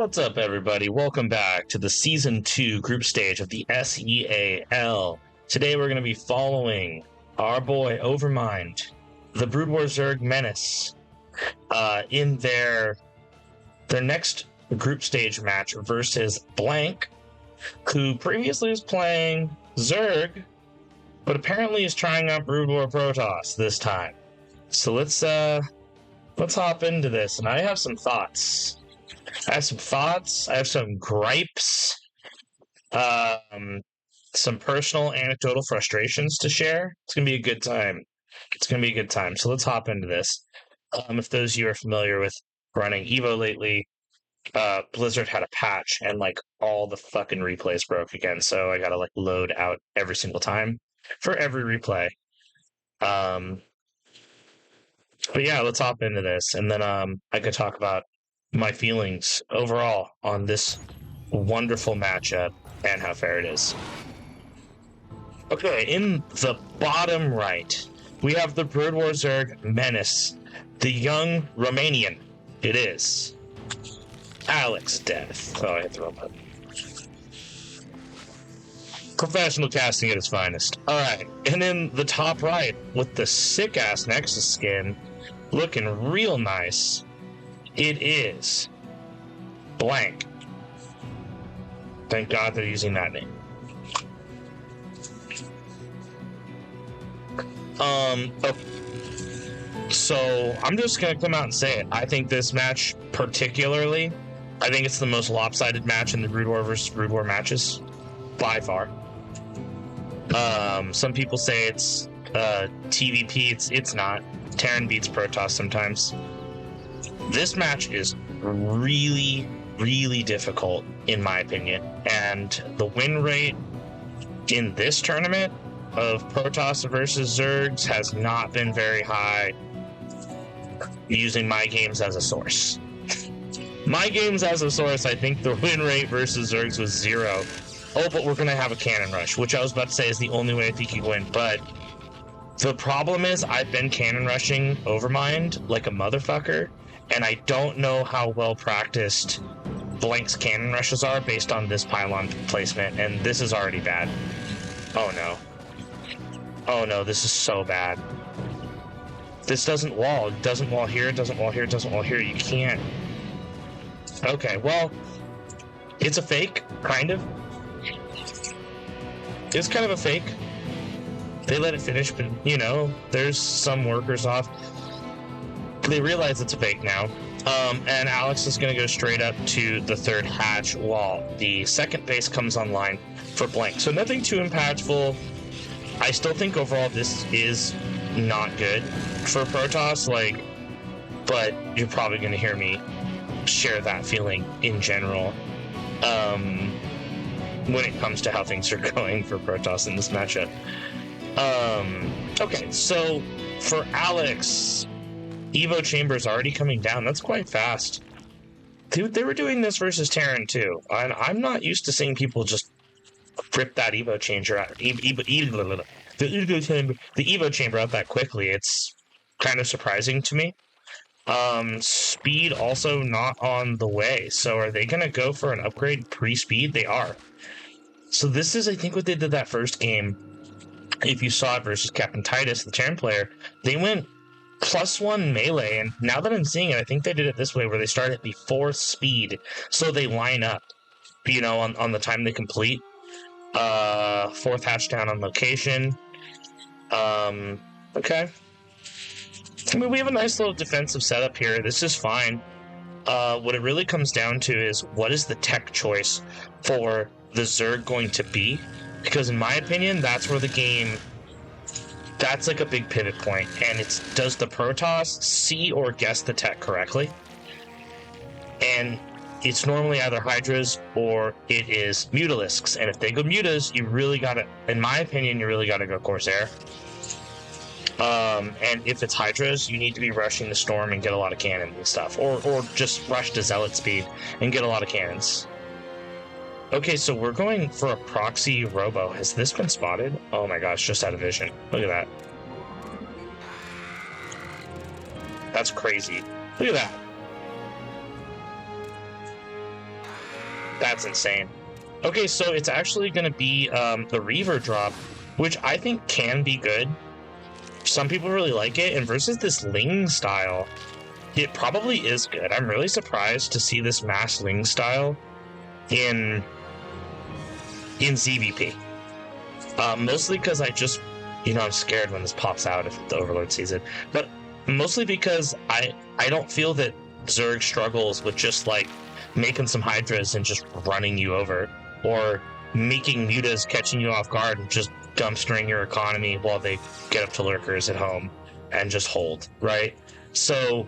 What's up, everybody? Welcome back to the Season 2 group stage of the SEAL. Today we're going to be following our boy Overmind, the Brood War Zerg Menace, in their next group stage match versus Blank, who previously was playing Zerg, but apparently is trying out Brood War Protoss this time. So let's hop into this, and I have some thoughts. I have some gripes, some personal anecdotal frustrations to share. It's going to be a good time. So let's hop into this. If those of you are familiar with running Evo lately, Blizzard had a patch and all the fucking replays broke again. So I got to load out every single time for every replay. But yeah, let's hop into this. And then I could talk about my feelings overall on this wonderful matchup and how fair it is. Okay, in the bottom right, we have the Brood War Zerg Menace, the young Romanian. It is Alex Death. Oh, I hit the wrong button. Professional casting at its finest. Alright, and in the top right, with the sick-ass Nexus skin, looking real nice, it is Blank. Thank God they're using that name. So I'm just gonna come out and say it. I think this match particularly, I think it's the most lopsided match in the Brood War versus Brood War matches, by far. Some people say it's TVP. It's not. Terran beats Protoss sometimes. This match is really, really difficult, in my opinion, and the win rate in this tournament of Protoss versus Zergs has not been very high, using my games as a source. My games as a source, I think the win rate versus Zergs was 0. Oh, but we're going to have a cannon rush, which I was about to say is the only way I think you win, but the problem is I've been cannon rushing Overmind like a motherfucker, and I don't know how well practiced Blank's cannon rushes are based on this pylon placement, and this is already bad. Oh no. Oh no, this is so bad. This doesn't wall. It doesn't wall here, it doesn't wall here, it doesn't wall here. You can't. Okay, well, it's a fake, kind of. It's kind of a fake. They let it finish, but, there's some workers off. They realize it's a fake now. And Alex is going to go straight up to the third hatch while the second base comes online for Blank. So nothing too impactful. I still think overall this is not good for Protoss, but you're probably going to hear me share that feeling in general when it comes to how things are going for Protoss in this matchup. Okay, so for Alex, Evo Chamber's already coming down. That's quite fast. Dude, they were doing this versus Terran too. And I'm not used to seeing people just rip that Evo Chamber out. The Evo Chamber out that quickly. It's kind of surprising to me. Speed also not on the way. So are they going to go for an upgrade pre-speed? They are. So this is, I think, what they did that first game. If you saw it versus Captain Titus, the Terran player, they went +1 melee, and now that I'm seeing it, I think they did it this way, where they start at before speed, so they line up, on the time they complete. Fourth hatch down on location. Okay. I mean, we have a nice little defensive setup here. This is fine. What it really comes down to is, what is the tech choice for the Zerg going to be? Because in my opinion, that's where the game, that's a big pivot point. And it's, does the Protoss see or guess the tech correctly? And it's normally either Hydras or it is Mutalisks. And if they go Mutas, you really gotta, in my opinion, you really gotta go Corsair. And if it's Hydras, you need to be rushing the Storm and get a lot of cannons and stuff. Or just rush to Zealot speed and get a lot of cannons. Okay, so we're going for a proxy robo. Has this been spotted? Oh my gosh, just out of vision. Look at that. That's crazy. Look at that. That's insane. Okay, so it's actually going to be the Reaver drop, which I think can be good. Some people really like it, and versus this Ling style, it probably is good. I'm really surprised to see this mass Ling style in ZVP. Mostly because I'm scared when this pops out if the Overlord sees it. But mostly because I don't feel that Zerg struggles with just like making some Hydras and just running you over, or making mutas catching you off guard and just dumpstering your economy while they get up to lurkers at home and just hold, right? So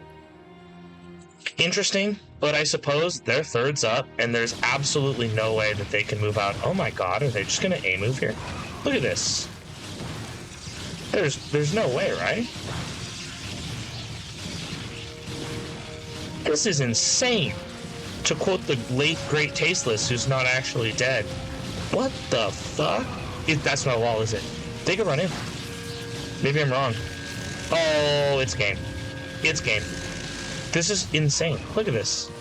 interesting, but I suppose they're thirds up and there's absolutely no way that they can move out. Oh my god, are they just gonna A move here? Look at this. There's no way, right? This is insane. To quote the late great Tasteless, who's not actually dead. What the fuck? That's not a wall, is it? They could run in. Maybe I'm wrong. Oh, it's game. It's game. This is insane. Look at this.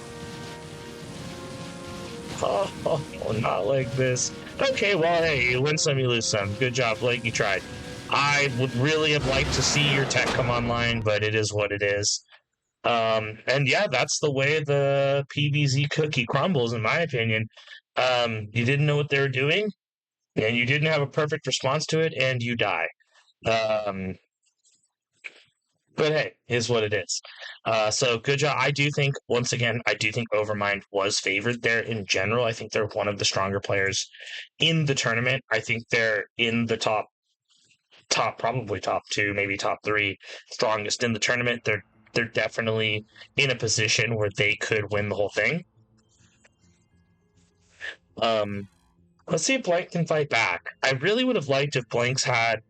Oh, not like this. Okay, well, hey, you win some, you lose some. Good job, Blake. You tried. I would really have liked to see your tech come online, but it is what it is. And yeah, that's the way the PVZ cookie crumbles, in my opinion. You didn't know what they were doing, and you didn't have a perfect response to it, and you die. But hey, is what it is. So good job. I do think Overmind was favored there in general. I think they're one of the stronger players in the tournament. I think they're in the top, probably top 2, maybe top 3 strongest in the tournament. They're definitely in a position where they could win the whole thing. Let's see if Blank can fight back. I really would have liked if Blank's had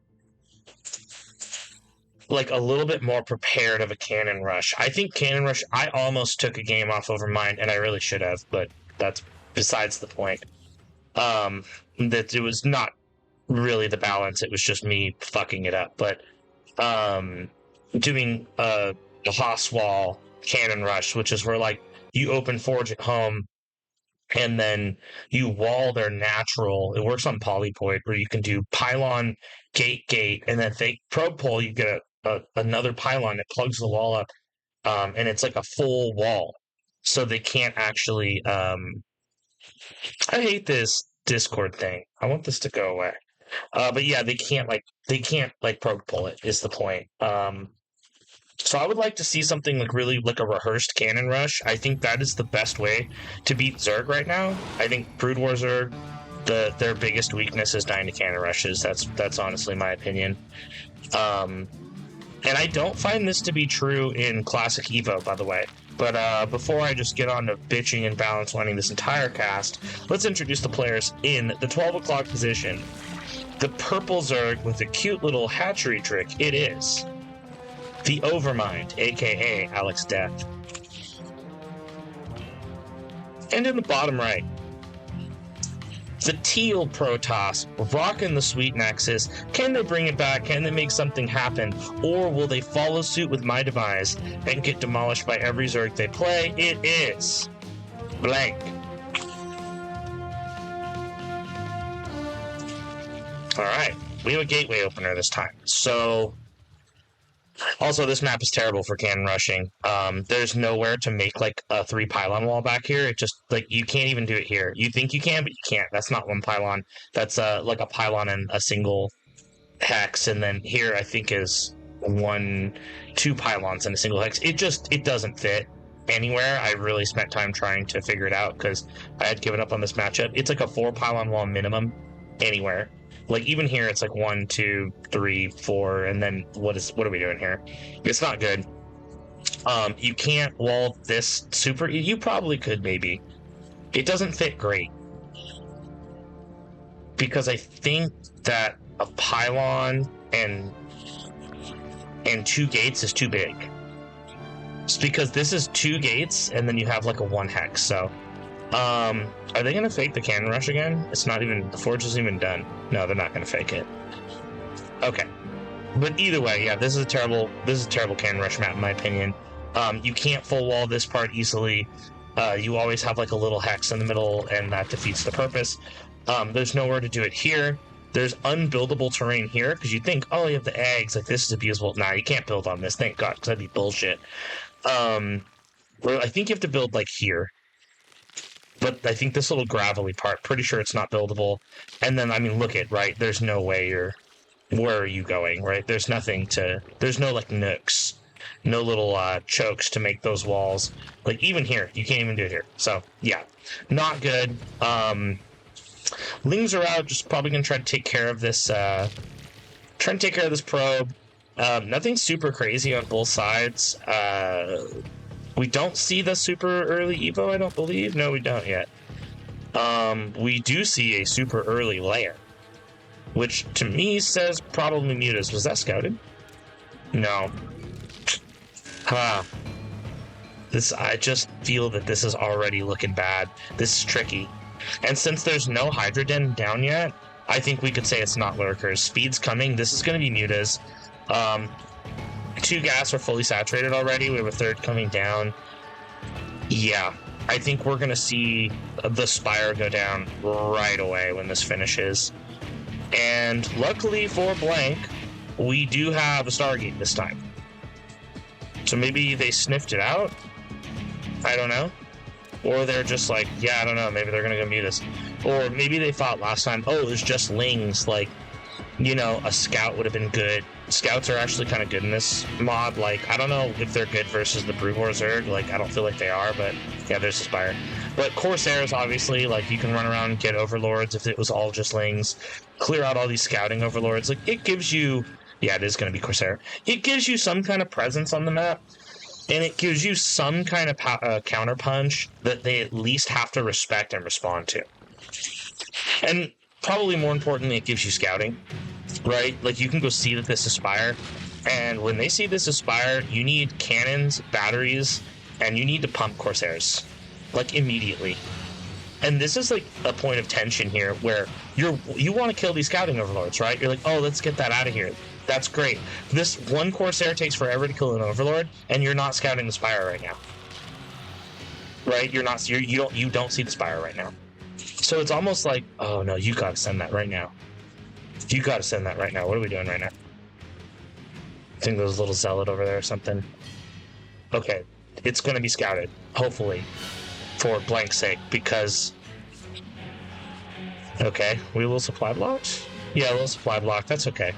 like a little bit more prepared of a cannon rush. I think cannon rush, I almost took a game off Overmind, and I really should have, but that's besides the point. That it was not really the balance, it was just me fucking it up. But doing the Haas wall cannon rush, which is where like you open Forge at home and then you wall their natural. It works on Polypoid, where you can do pylon, gate, and then if they probe pull, you get another pylon that plugs the wall up, and it's like a full wall, so they can't actually. I hate this Discord thing. I want this to go away. But yeah, they can't probe pull it, is the point. So I would like to see something like really like a rehearsed cannon rush. I think that is the best way to beat Zerg right now. I think Brood War Zerg, their biggest weakness is dying to cannon rushes. That's honestly my opinion. And I don't find this to be true in Classic Evo, by the way. But before I just get on to bitching and balance lining this entire cast, let's introduce the players in the 12 o'clock position. The purple Zerg with a cute little hatchery trick, it is the Overmind, aka Alex Death. And in the bottom right, the teal Protoss, rocking the sweet Nexus. Can they bring it back? Can they make something happen? Or will they follow suit with my demise and get demolished by every Zerg they play? It is Blank. Alright, we have a gateway opener this time. So also, this map is terrible for cannon rushing. There's nowhere to make like a 3 pylon wall back here. It just like you can't even do it here. You think you can, but you can't. That's not 1 pylon. That's like a pylon and a single hex, and then here I think is 2 pylons and a single hex. It doesn't fit anywhere. I really spent time trying to figure it out because I had given up on this matchup. It's like a 4 pylon wall minimum anywhere. Like even here, it's like 1, 2, 3, 4, and then what are we doing here? It's not good. You can't wall this super. You probably could, maybe. It doesn't fit great because I think that a pylon and 2 gates is too big. It's because this is 2 gates, and then you have like a 1 hex. So, are they gonna fake the cannon rush again? It's not even, the forge isn't even done. No, they're not gonna fake it. Okay, but either way, yeah, this is a terrible cannon rush map in my opinion. You can't full wall this part easily. You always have like a little hex in the middle, and that defeats the purpose. There's nowhere to do it here. There's unbuildable terrain here, because you think, oh, you have the eggs, like this is abusable. Nah, you can't build on this, thank God, because that'd be bullshit. Well, I think you have to build like here. But I think this little gravelly part, pretty sure it's not buildable. And then, I mean, look at, right, there's no way you're... Where are you going, right? There's nothing to... There's no, like, nooks. No little chokes to make those walls. Like, even here, you can't even do it here. So, yeah, not good. Lings are out, just probably going to try to take care of this... Trying to take care of this probe. Nothing super crazy on both sides. We don't see the super early Evo, I don't believe. No, we don't yet. We do see a super early layer, which to me says probably Mutas. Was that scouted? No. Huh. I just feel that this is already looking bad. This is tricky. And since there's no Hydra Den down yet, I think we could say it's not Lurkers. Speed's coming. This is going to be Mutas. 2 gas are fully saturated already. We have a 3rd coming down. Yeah, I think we're going to see the Spire go down right away when this finishes. And luckily for Blank, we do have a Stargate this time. So maybe they sniffed it out? I don't know. Or they're just like, yeah, I don't know, maybe they're going to go Mutas. Or maybe they thought last time, oh, it was just Lings, like, you know, a Scout would have been good. Scouts are actually kind of good in this mod. Like, I don't know if they're good versus the Brewhor Zerg. Like, I don't feel like they are, but yeah, there's a Spire. But Corsairs, obviously, like, you can run around and get Overlords if it was all just Lings. Clear out all these Scouting Overlords. Like, it gives you... Yeah, it is going to be Corsair. It gives you some kind of presence on the map, and it gives you some kind of counterpunch that they at least have to respect and respond to. And probably more importantly, it gives you scouting, right? Like, you can go see that this is Spire, and when they see this is Spire, you need cannons, batteries, and you need to pump Corsairs, like, immediately. And this is, like, a point of tension here, where you want to kill these scouting overlords, right? You're like, oh, let's get that out of here. That's great. This one Corsair takes forever to kill an overlord, and you're not scouting the Spire right now, right? You don't see the Spire right now. So it's almost like, oh no, you gotta send that right now. You gotta send that right now. What are we doing right now? I think there's a little zealot over there or something. Okay, it's gonna be scouted, hopefully, for Blank's sake, because... Okay, we will supply blocks? Yeah, we'll supply block, that's okay.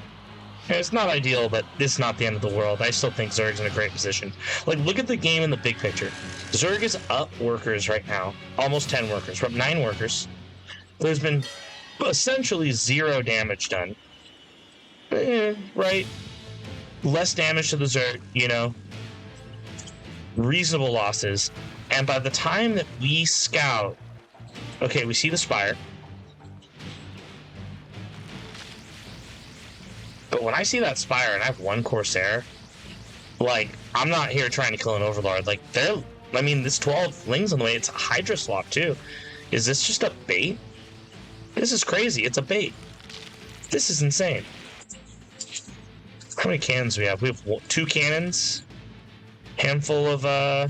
It's not ideal, but it's not the end of the world. I still think Zerg's in a great position. Like, look at the game in the big picture. Zerg is up workers right now. Almost 10 workers. We're up 9 workers. There's been essentially 0 damage done. Right? Less damage to the Zerg, you know. Reasonable losses. And by the time that we scout... Okay, we see the Spire. But when I see that Spire and I have 1 Corsair, like, I'm not here trying to kill an Overlord. Like, this 12 Lings on the way, it's a Hydra swap, too. Is this just a bait? This is crazy. It's a bait. This is insane. How many cannons do we have? We have 2 cannons. Handful of, I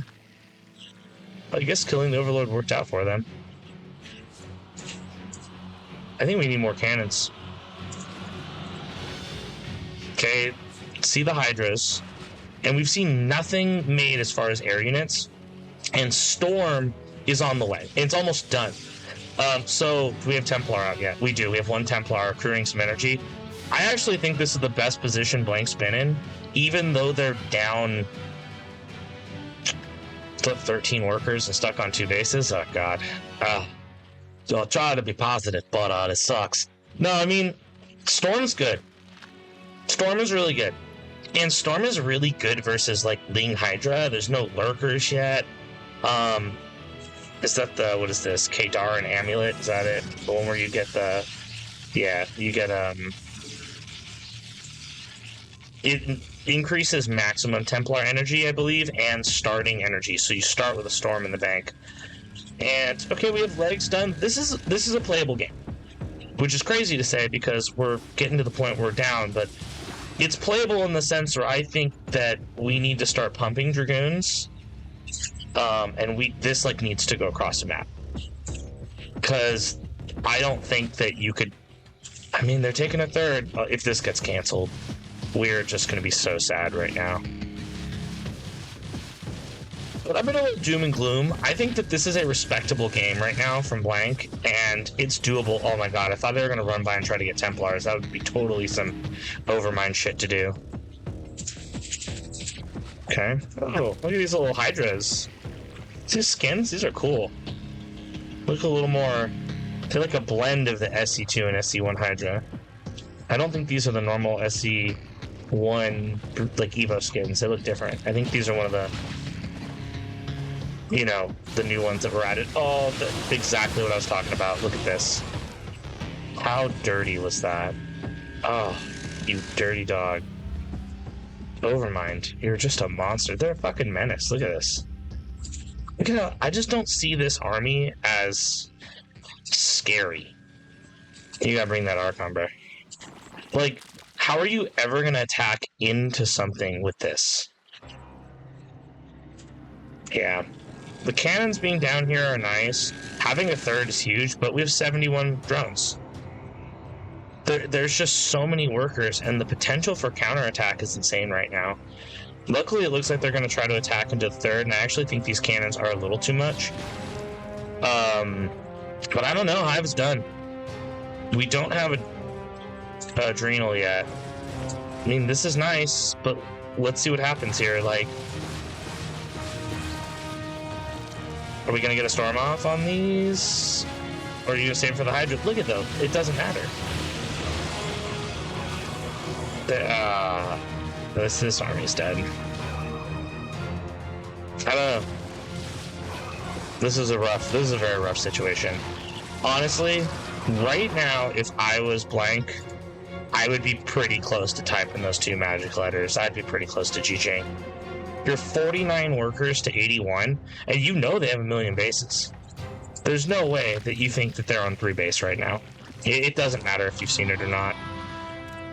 guess killing the Overlord worked out for them. I think we need more cannons. Okay, see the Hydras. And we've seen nothing made as far as air units. And Storm is on the way. It's almost done. So, do we have Templar out yet? We do. We have 1 Templar accruing some energy. I actually think this is the best position Blank's been in, even though they're down 13 workers and stuck on 2 bases. Oh, God. So I'll try to be positive, but this sucks. No, I mean, Storm's good. Storm is really good. And Storm is really good versus, like, Ling Hydra. There's no lurkers yet. Is that the, what is this? Kadar and Amulet? Is that it? The one where you get the, yeah, you get, it increases maximum Templar energy, I believe, and starting energy. So you start with a Storm in the bank. And, okay, we have legs done. This is a playable game. Which is crazy to say because we're getting to the point where we're down, but it's playable in the sense where I think that we need to start pumping Dragoons And this like needs to go across the map, because I don't think that you could. I mean, they're taking a third. If this gets canceled, we're just going to be so sad right now. But I'm gonna doom and gloom. I think that this is a respectable game right now from Blank, and it's doable. Oh my god, I thought they were gonna run by and try to get Templars. That would be totally some Overmind shit to do. Okay. Oh, look at these little Hydras. These skins, these are cool. Look a little more. They're like a blend of the SC2 and SC1 Hydra. I don't think these are the normal SC1 like Evo skins. They look different. I think these are one of the, you know, the new ones that were added. Oh, exactly what I was talking about. Look at this. How dirty was that? Oh, you dirty dog. Overmind, you're just a monster. They're a fucking menace. Look at this. Look at how I just don't see this army as scary. You gotta bring that Archon, bro. Like, how are you ever gonna attack into something with this? Yeah. The cannons being down here are nice. Having a third is huge, but we have 71 drones. There's just so many workers, and the potential for counterattack is insane right now. Luckily, it looks like they're going to try to attack into the third, and I actually think these cannons are a little too much. But I don't know. Hive's done. We don't have a Adrenal yet. I mean, this is nice, but let's see what happens here. Like, are we going to get a Storm off on these? Or are you going to save for the Hydra? Look at though. It doesn't matter. This army's dead. I don't know. This is a very rough situation. Honestly, right now, if I was Blank, I would be pretty close to typing those two magic letters. I'd be pretty close to GGing. You're 49 workers to 81, and you know they have a million bases. There's no way that you think that they're on 3 base right now. It doesn't matter if you've seen it or not.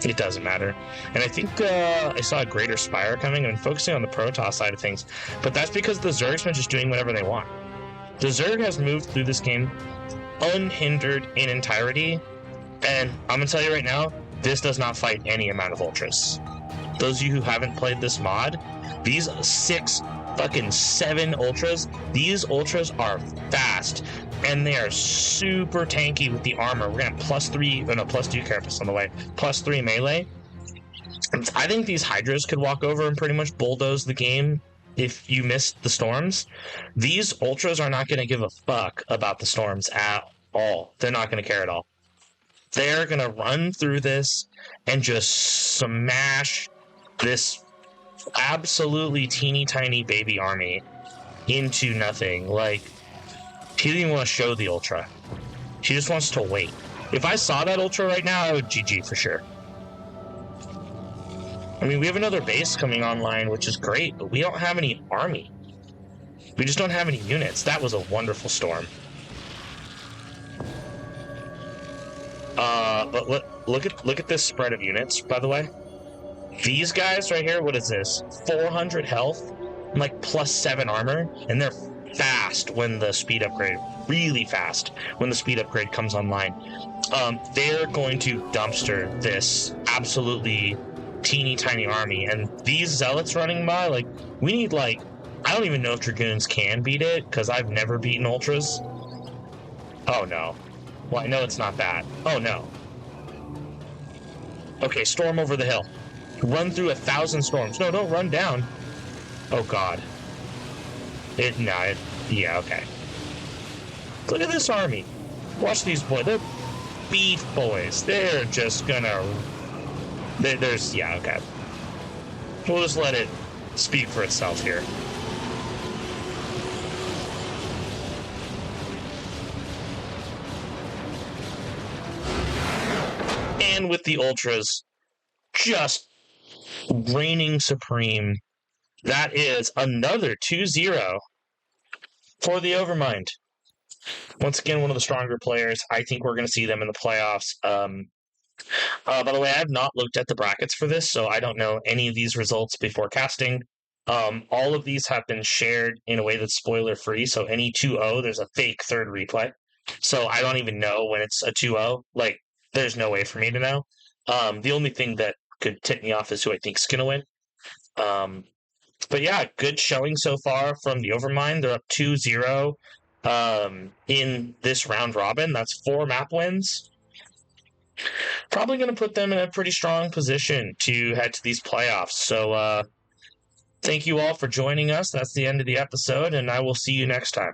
It doesn't matter. And I think I saw a Greater Spire coming and focusing on the Protoss side of things, but that's because the Zerg's been just doing whatever they want. The Zerg has moved through this game unhindered in entirety, and I'm going to tell you right now, this does not fight any amount of Ultras. Those of you who haven't played this mod, these 7 Ultras, these Ultras are fast, and they are super tanky with the armor. We're going to have +2 carapace on the way, +3 melee. I think these Hydras could walk over and pretty much bulldoze the game if you missed the storms. These Ultras are not going to give a fuck about the storms at all. They're not going to care at all. They're going to run through this and just smash this absolutely teeny tiny baby army into nothing. Like, he didn't even want to show the Ultra. He just wants to wait. If I saw that Ultra right now, I would GG for sure. I mean, we have another base coming online, which is great, but we don't have any army. We just don't have any units. That was a wonderful storm. But look at this spread of units, by the way. These guys right here, what is this? 400 health, and like +7 armor, and they're fast when the speed upgrade, really fast when the speed upgrade comes online. They're going to dumpster this absolutely teeny tiny army, and these zealots running by, like, we need, like, I don't even know if Dragoons can beat it, because I've never beaten Ultras. Oh no. Well, I know it's not that. Oh no. Okay, storm over the hill. Run through 1,000 storms. No, don't run down. Oh god. Yeah, okay. Look at this army. Watch these boys. They're beef boys. They're just gonna... yeah, okay. We'll just let it speak for itself here. And with the Ultras just reigning supreme, that is another 2-0 for the Overmind. Once again, one of the stronger players. I think we're going to see them in the playoffs. By the way, I have not looked at the brackets for this, so I don't know any of these results before casting. All of these have been shared in a way that's spoiler free. So any 2-0, there's a fake third replay. So I don't even know when it's a 2-0. Like, there's no way for me to know. The only thing that could tip me off is who I think's going to win. But yeah, good showing so far from the Overmind. They're up 2-0 in this round robin. That's 4 map wins. Probably going to put them in a pretty strong position to head to these playoffs. So thank you all for joining us. That's the end of the episode, and I will see you next time.